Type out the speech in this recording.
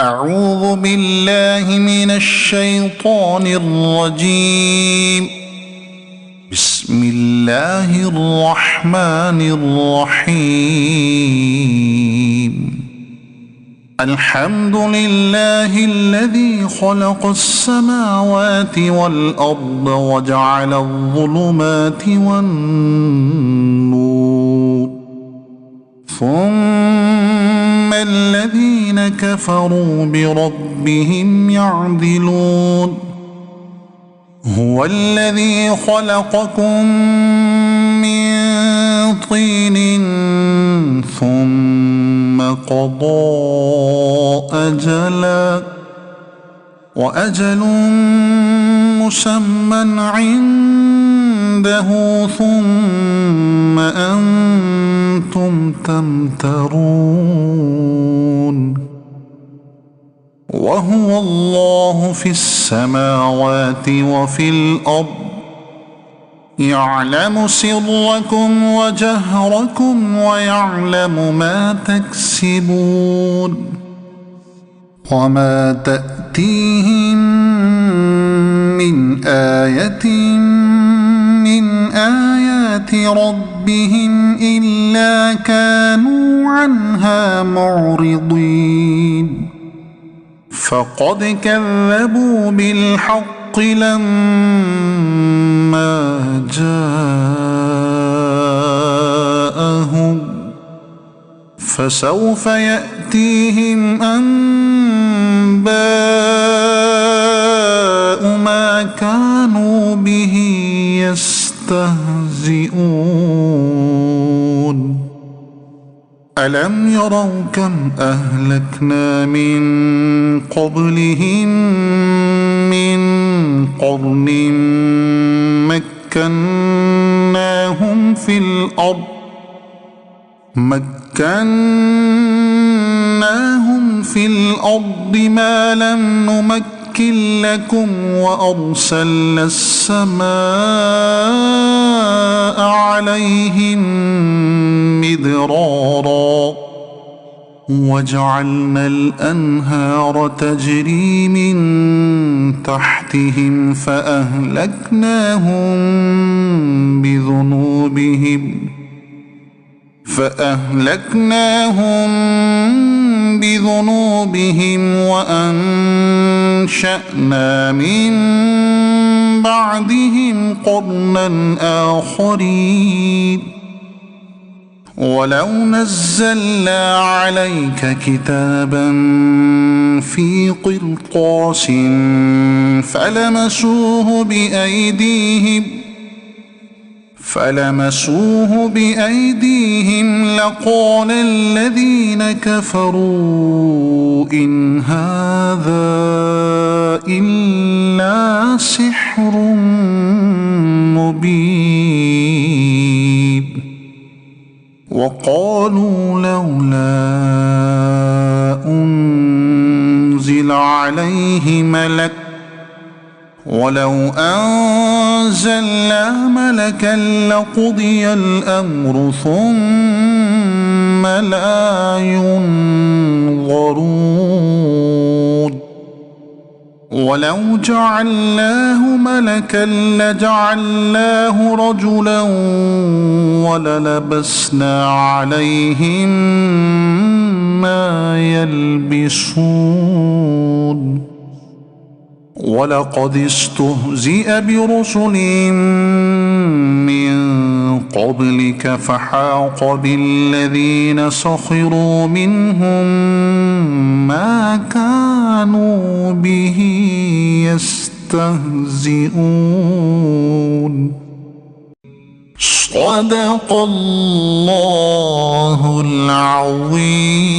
أعوذ بالله من الشيطان الرجيم. بسم الله الرحمن الرحيم. الحمد لله الذي خلق السماوات والأرض وجعل الظلمات والنور، ثم الذين كفروا بربهم يعدلون. هو الذي خلقكم من طين ثم قضى أجلا، وأجل مسمى عنده، ثم أنتم تمترون. وهو الله في السماوات وفي الأرض، يعلم سركم وجهركم ويعلم ما تكسبون. وما تأتيهم من آية من آيات ربهم إلا كانوا عنها معرضين. فقد كذبوا بالحق لما جاءهم، فسوف يأتيهم أنباء ما كانوا به يستهزئون. ألم يروا كم أهلكنا من قبلهم من قرن مكناهم في الأرض ما لم نمكن لكم، وأرسلنا السماء عليهم مدرارا، وجعلنا الأنهار تجري من تحتهم فأهلكناهم بذنوبهم وأنشأنا من بعدهم قرنا آخرين. ولو نزلنا عليك كتابا في قرطاس فلمسوه بأيديهم لقال الذين كفروا إن هذا إلا سحر مبين. وقالوا لولا أنزل عليه ملك، ولو أنزلنا ملكا لقضي الأمر ثم لا ينظرون. ولو جعلناه ملكا لجعلناه رجلا وللبسنا عليهم ما يلبسون. ولقد استهزئ برسل من قبلك فحاق بالذين سخروا منهم ما كانوا به يستهزئون. صدق الله العظيم.